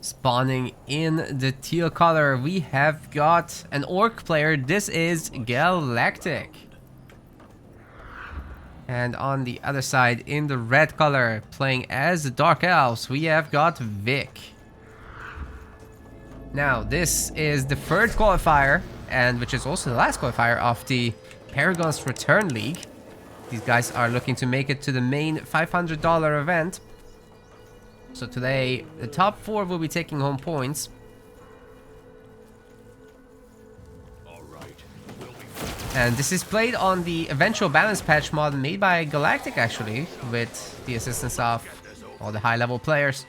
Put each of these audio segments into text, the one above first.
Spawning in the teal color, we have got an orc player. This is Galactic. And on the other side, in the red color, playing as the Dark Elves, we have got Vic. Now, this is the third qualifier, and which is also the last qualifier of the Paragon's Return League. These guys are looking to make it to the main $500 event. So today, the top 4 will be taking home points. And this is played on the eventual balance patch mod made by Galactic, actually, with the assistance of all the high-level players.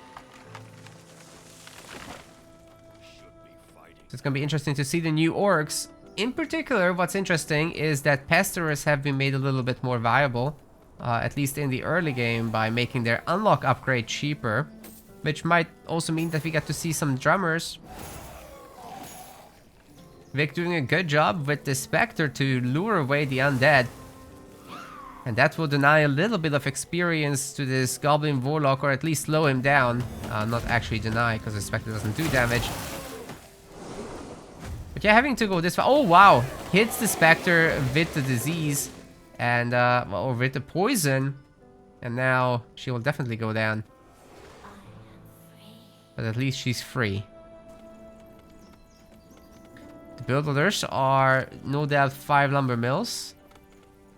So it's going to be interesting to see the new orcs. In particular, what's interesting is that Pesters have been made a little bit more viable, at least in the early game, by making their unlock upgrade cheaper, which might also mean that we get to see some drummers. Vic doing a good job with the Spectre to lure away the undead. And that will deny a little bit of experience to this Goblin Warlock, or at least slow him down. Not actually deny, because the Spectre doesn't do damage. But yeah, having to go this far. Oh wow! Hits the Spectre with the disease. And, or with the poison. And now she will definitely go down. But at least she's free. The builders are no doubt 5 lumber mills.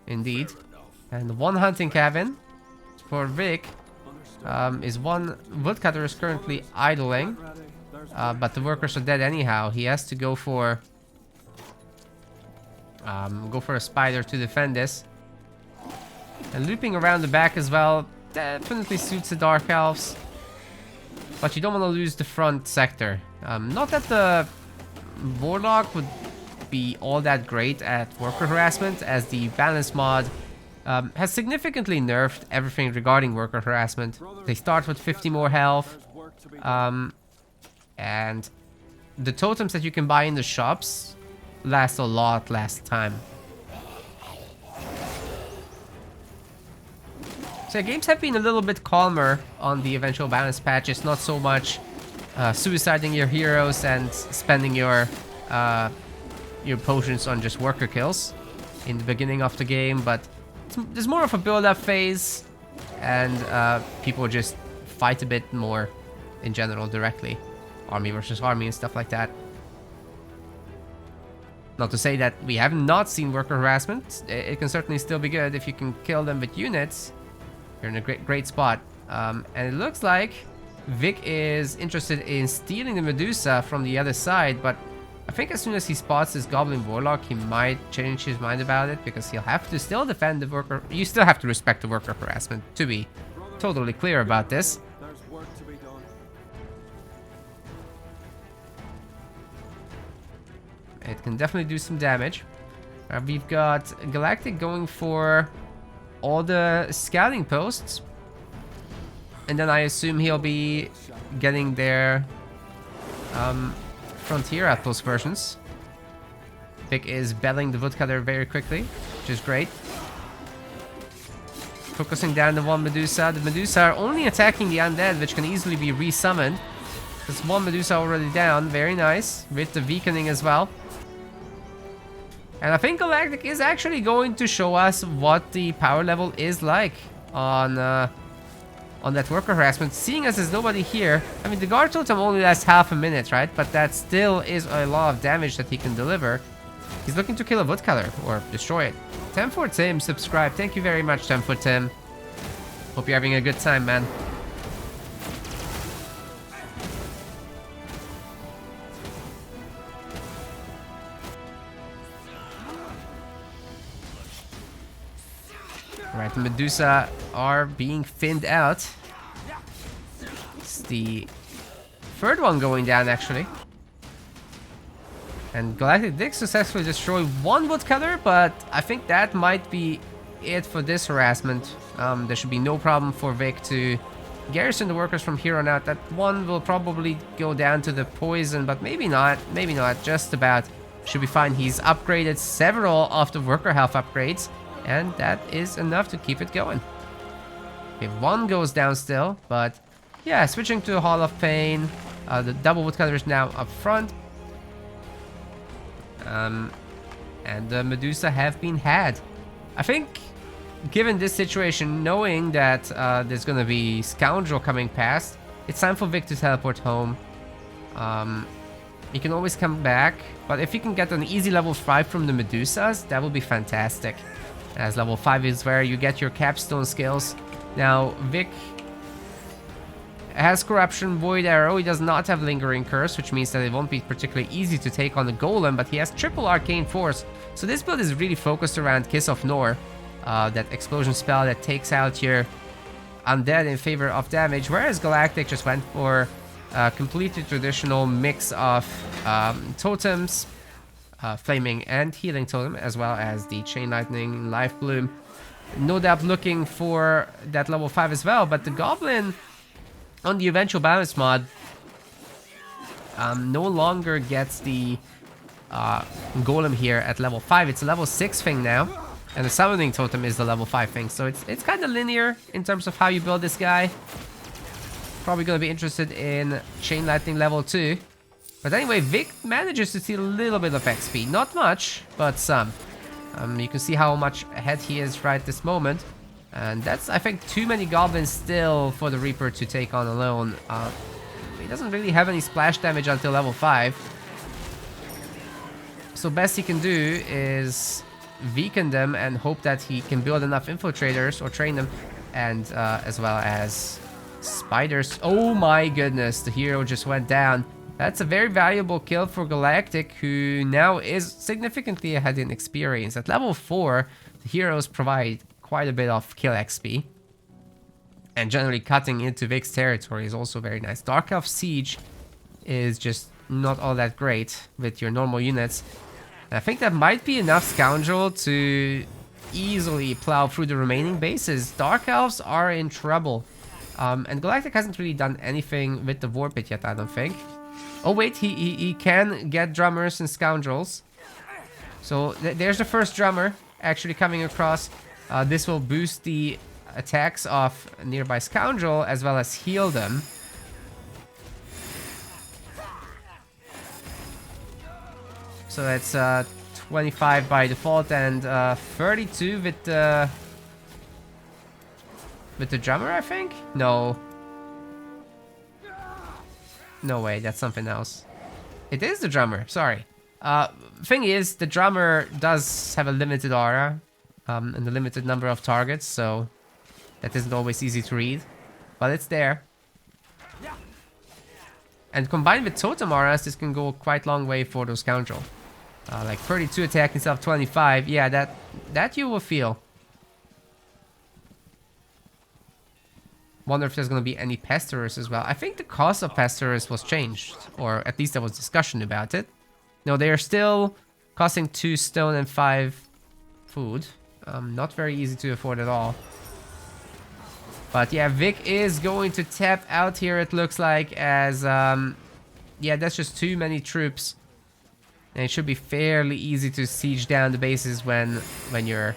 Indeed. And 1 hunting cabin for Vic. Is 1 woodcutter is currently idling. But the workers are dead anyhow. He has to go for a spider to defend this. And looping around the back as well definitely suits the Dark Elves. But you don't want to lose the front sector. Not that the Warlock would be all that great at worker harassment, as the balance mod has significantly nerfed everything regarding worker harassment. They start with 50 more health. And the totems that you can buy in the shops last a lot less time. So games have been a little bit calmer on the eventual balance patch. It's not so much suiciding your heroes and spending your potions on just worker kills in the beginning of the game, but there's more of a build-up phase, and people just fight a bit more in general directly. Army versus army and stuff like that. Not to say that we have not seen worker harassment. It can certainly still be good if you can kill them with units. You're in a great spot. And it looks like Vic is interested in stealing the Medusa from the other side, but I think as soon as he spots this Goblin Warlock, he might change his mind about it, because he'll have to still defend the worker. You still have to respect the worker harassment, to be totally clear about this. It can definitely do some damage. We've got Galactic going for all the scouting posts. And then I assume he'll be getting their Frontier Outpost versions. Vic is belling the woodcutter very quickly, which is great. Focusing down the 1 Medusa. The Medusa are only attacking the undead, which can easily be resummoned. There's 1 Medusa already down. Very nice. With the weakening as well. And I think Galactic is actually going to show us what the power level is like on that worker harassment. Seeing as there's nobody here, I mean, the guard totem only lasts half a minute, right? But that still is a lot of damage that he can deliver. He's looking to kill a woodcutter or destroy it. 10 for Tim, subscribe. Thank you very much, 10 for Tim. Hope you're having a good time, man. Alright, the Medusa are being thinned out. It's the 3rd one going down, actually. And Galactic did successfully destroy 1 woodcutter, but I think that might be it for this harassment. There should be no problem for Vic to garrison the workers from here on out. That 1 will probably go down to the poison, but maybe not. Maybe not. Just about should be fine. He's upgraded several of the worker health upgrades. And that is enough to keep it going. Okay, 1 goes down still, but yeah, switching to Hall of Pain. The double woodcutters now up front. And the Medusa have been had. I think, given this situation, knowing that there's gonna be Scoundrel coming past, it's time for Vic to teleport home. He can always come back, but if he can get an easy level 5 from the Medusas, that would be fantastic. As level 5 is where you get your capstone skills. Now, Vic has Corruption, Void Arrow. He does not have Lingering Curse, which means that it won't be particularly easy to take on the Golem, but he has triple Arcane Force. So this build is really focused around Kiss of Nor, that explosion spell that takes out your undead in favor of damage, whereas Galactic just went for a completely traditional mix of totems, Flaming and Healing Totem, as well as the Chain Lightning, Life Bloom. No doubt looking for that level 5 as well, but the Goblin on the eventual balance mod no longer gets the Golem here at level 5. It's a level 6 thing now, and the Summoning Totem is the level 5 thing, so it's kind of linear in terms of how you build this guy. Probably going to be interested in Chain Lightning level 2. But anyway, Vic manages to steal a little bit of XP. Not much, but some. You can see how much ahead he is right this moment. And that's, I think, too many goblins still for the Reaper to take on alone. He doesn't really have any splash damage until level 5. So best he can do is weaken them and hope that he can build enough infiltrators or train them. And as well as spiders. Oh my goodness, the hero just went down. That's a very valuable kill for Galactic, who now is significantly ahead in experience. At level 4, the heroes provide quite a bit of kill XP. And generally cutting into Vic's territory is also very nice. Dark Elf Siege is just not all that great with your normal units. And I think that might be enough Scoundrel to easily plow through the remaining bases. Dark Elves are in trouble. And Galactic hasn't really done anything with the War Pit yet, I don't think. Oh wait, he can get drummers and Scoundrels. So there's the first drummer actually coming across. This will boost the attacks of nearby Scoundrel as well as heal them. So that's 25 by default and 32 with the drummer, I think? No. No way, that's something else. It is the drummer, sorry. Thing is, the drummer does have a limited aura and a limited number of targets, so that isn't always easy to read. But it's there. And combined with totem auras, this can go quite a long way for those Scoundrel. Like 32 attack instead of 25, yeah, that you will feel. Wonder if there's going to be any Pestilers as well. I think the cost of Pestilers was changed, or at least there was discussion about it. No, they are still costing 2 stone and 5 food. Not very easy to afford at all. But yeah, Vic is going to tap out here, it looks like, as yeah, that's just too many troops. And it should be fairly easy to siege down the bases when your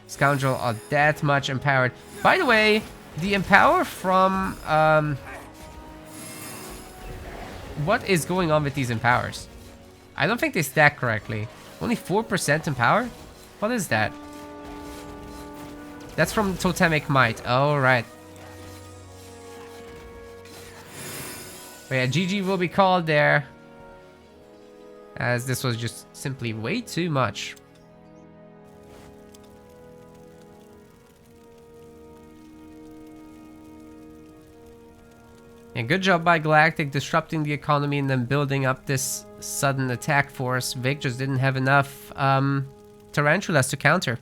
Scoundrel are that much empowered. By the way, the empower from what is going on with these empowers? I don't think they stack correctly. Only 4% empower? What is that? That's from Totemic Might. Oh, right. But yeah, GG will be called there, as this was just simply way too much. Yeah, good job by Galactic disrupting the economy and then building up this sudden attack force. Vic just didn't have enough Tarantulas to counter.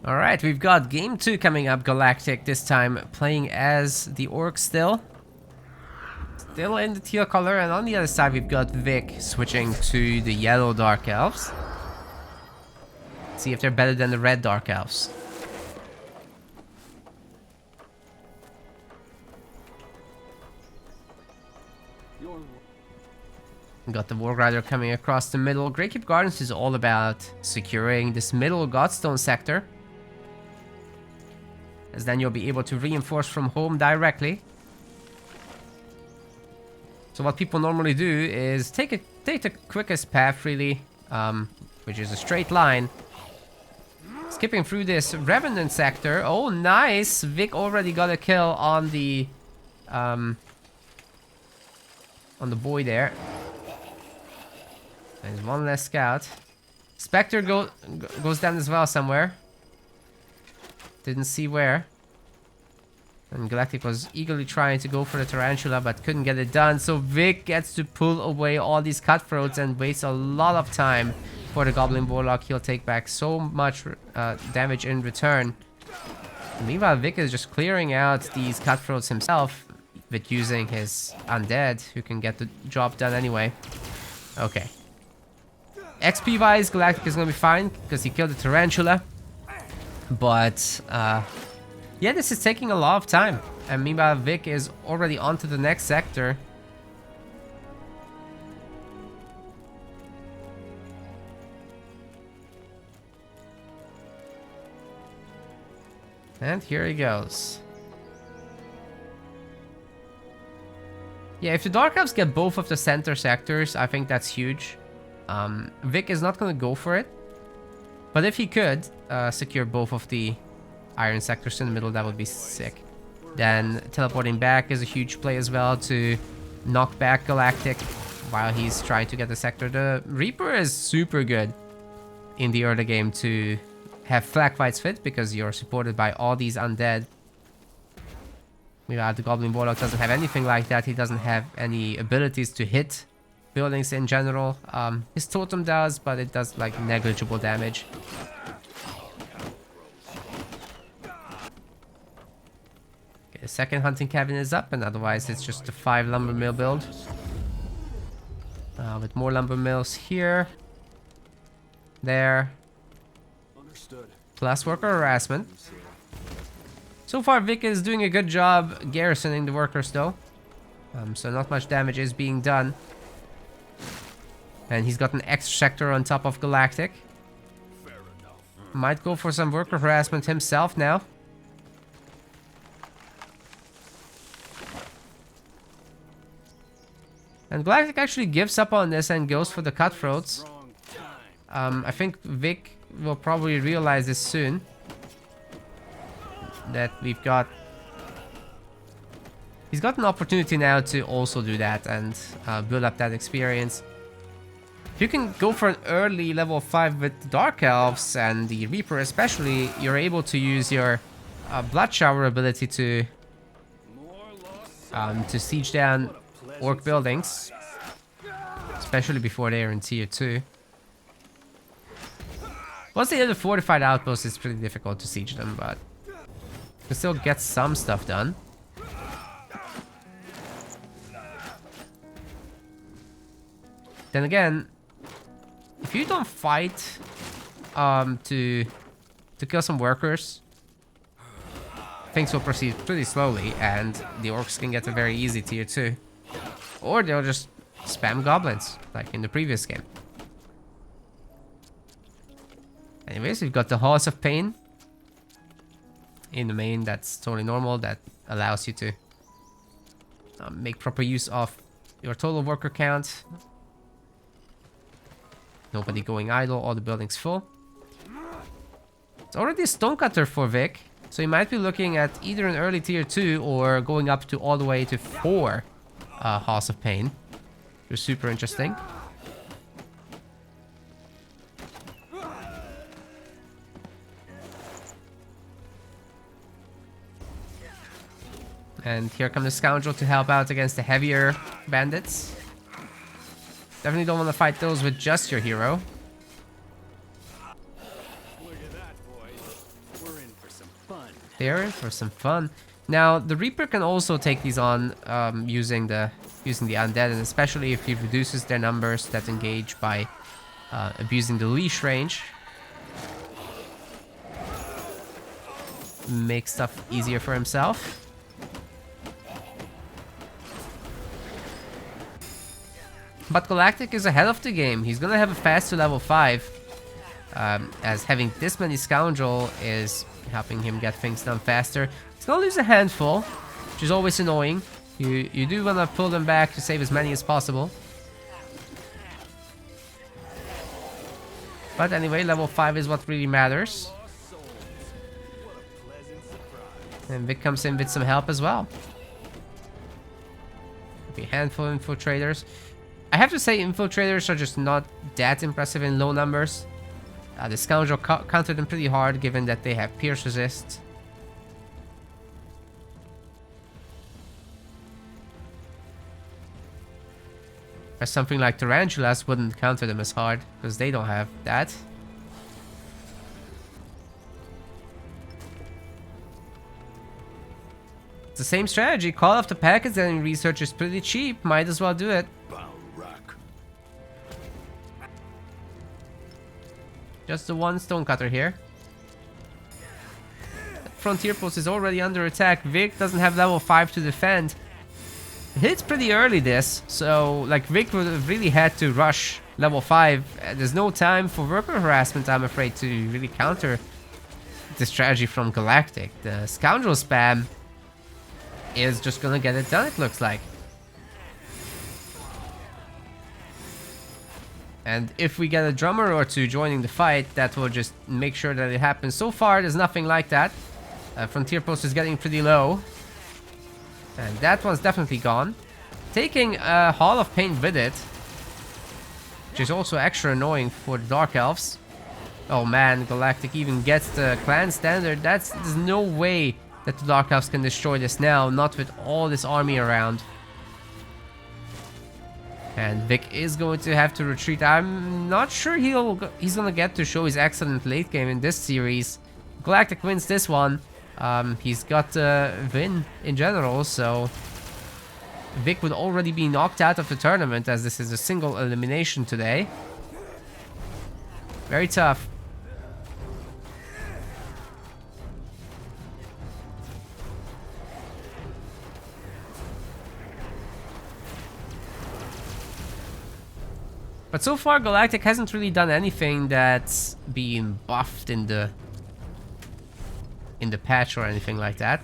Alright, we've got game 2 coming up. Galactic this time playing as the Orc still. Still in the teal color, and on the other side we've got Vic switching to the yellow Dark Elves. Let's see if they're better than the red Dark Elves. Got the Warg Rider coming across the middle. Greykeep Gardens is all about securing this middle Godstone sector. as then you'll be able to reinforce from home directly. So what people normally do is take the quickest path, really, which is a straight line. Skipping through this Revenant sector. Oh, nice! Vic already got a kill on the boy there. There's one less scout. Spectre goes down as well somewhere. Didn't see where. And Galactic was eagerly trying to go for the Tarantula, but couldn't get it done. So Vic gets to pull away all these cutthroats and wastes a lot of time for the Goblin Warlock. He'll take back so much damage in return. And meanwhile, Vic is just clearing out these cutthroats himself with using his undead, who can get the job done anyway. Okay. XP wise, Galactic is gonna be fine because he killed the Tarantula. But yeah, this is taking a lot of time. And meanwhile, Vic is already on to the next sector. And here he goes. Yeah, if the Dark Elves get both of the center sectors, I think that's huge. Vic is not going to go for it. But if he could secure both of the iron sectors in the middle, that would be sick. Then teleporting back is a huge play as well to knock back Galactic while he's trying to get the sector. The Reaper is super good in the early game to have flag fights fit because you're supported by all these undead. Meanwhile, the Goblin Warlock doesn't have anything like that. He doesn't have any abilities to hit buildings in general. His totem does, but it does like negligible damage. Okay, the second hunting cabin is up, and otherwise it's just a 5 lumber mill build. With more lumber mills here, there, plus worker harassment. So far, Vic is doing a good job garrisoning the workers, though. So not much damage is being done. And he's got an extra sector on top of Galactic. Might go for some worker harassment himself now. And Galactic actually gives up on this and goes for the cutthroats. I think Vic will probably realize this soon. That he's got an opportunity now to also do that and build up that experience. If you can go for an early level 5 with the Dark Elves and the Reaper especially, you're able to use your Blood Shower ability to siege down Orc buildings, especially before they are in tier 2. Once they hit the fortified outpost, it's pretty difficult to siege them, but you can still get some stuff done. Then again, if you don't fight to kill some workers, things will proceed pretty slowly, and the orcs can get a very easy tier 2. Or they'll just spam goblins, like in the previous game. Anyways, we've got the Halls of Pain. In the main, that's totally normal. That allows you to make proper use of your total worker count. Nobody going idle, all the buildings full. It's already a Stonecutter for Vic, so you might be looking at either an early tier 2 or going up to all the way to 4 Halls of Pain. Which is super interesting. And here comes the Scoundrel to help out against the heavier bandits. Definitely don't want to fight those with just your hero. Look at that, boys. We're in for some fun. They're in for some fun. Now, the Reaper can also take these on using the undead, and especially if he reduces their numbers that engage by abusing the leash range. Makes stuff easier for himself. But Galactic is ahead of the game. He's gonna have a fast to level 5. As having this many Scoundrel is helping him get things done faster. He's gonna lose a handful, which is always annoying. You do want to pull them back to save as many as possible. But anyway, level 5 is what really matters. And Vic comes in with some help as well. A handful of infiltrators. I have to say, infiltrators are just not that impressive in low numbers. The Scoundrel countered them pretty hard, given that they have pierce resist. Or something like Tarantulas wouldn't counter them as hard, because they don't have that. It's the same strategy. Call off the packets and research is pretty cheap. Might as well do it. Just the one stonecutter here. Frontier post is already under attack. Vic doesn't have level 5 to defend. It hits pretty early this, so like Vic would have really had to rush level 5. There's no time for worker harassment, I'm afraid, to really counter the strategy from Galactic. The Scoundrel spam is just gonna get it done, it looks like. And if we get a drummer or two joining the fight, that will just make sure that it happens. So far, there's nothing like that. Frontier post is getting pretty low. And that one's definitely gone. Taking a Hall of Pain with it, which is also extra annoying for the Dark Elves. Oh man, Galactic even gets the clan standard. There's no way that the Dark Elves can destroy this now, not with all this army around. And Vic is going to have to retreat. I'm not sure he's gonna get to show his excellent late game in this series. Galactic wins this one. He's got a win in general, so Vic would already be knocked out of the tournament, as this is a single elimination today. Very tough. But so far, Galactic hasn't really done anything that's been buffed in the patch or anything like that.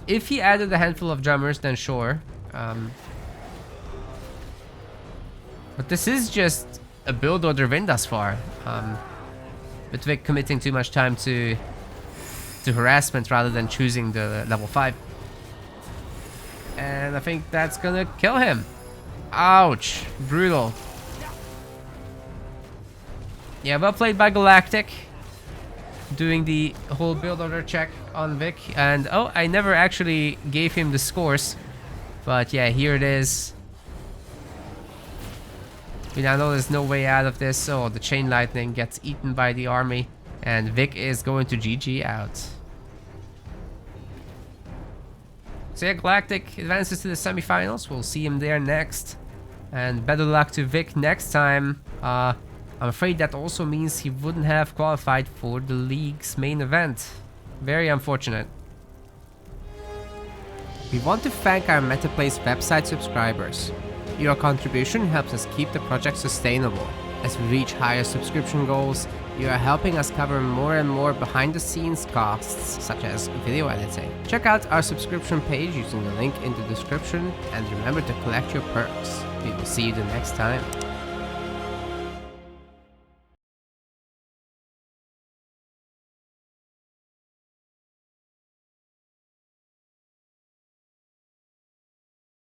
If he added a handful of drummers, then sure. But this is just a build order win thus far. With Vic committing too much time to harassment rather than choosing the level 5. And I think that's gonna kill him. Ouch. Brutal. Yeah, well played by Galactic. Doing the whole build order check on Vic. And oh, I never actually gave him the scores. But yeah, here it is. We now know there's no way out of this. So the Chain Lightning gets eaten by the army. And Vic is going to GG out. So yeah, Galactic advances to the semifinals. We'll see him there next. And better luck to Vic next time. I'm afraid that also means he wouldn't have qualified for the league's main event. Very unfortunate. We want to thank our MetaPlace website subscribers. Your contribution helps us keep the project sustainable. As we reach higher subscription goals, you are helping us cover more and more behind-the-scenes costs, such as video editing. Check out our subscription page using the link in the description, and remember to collect your perks. We will see you the next time.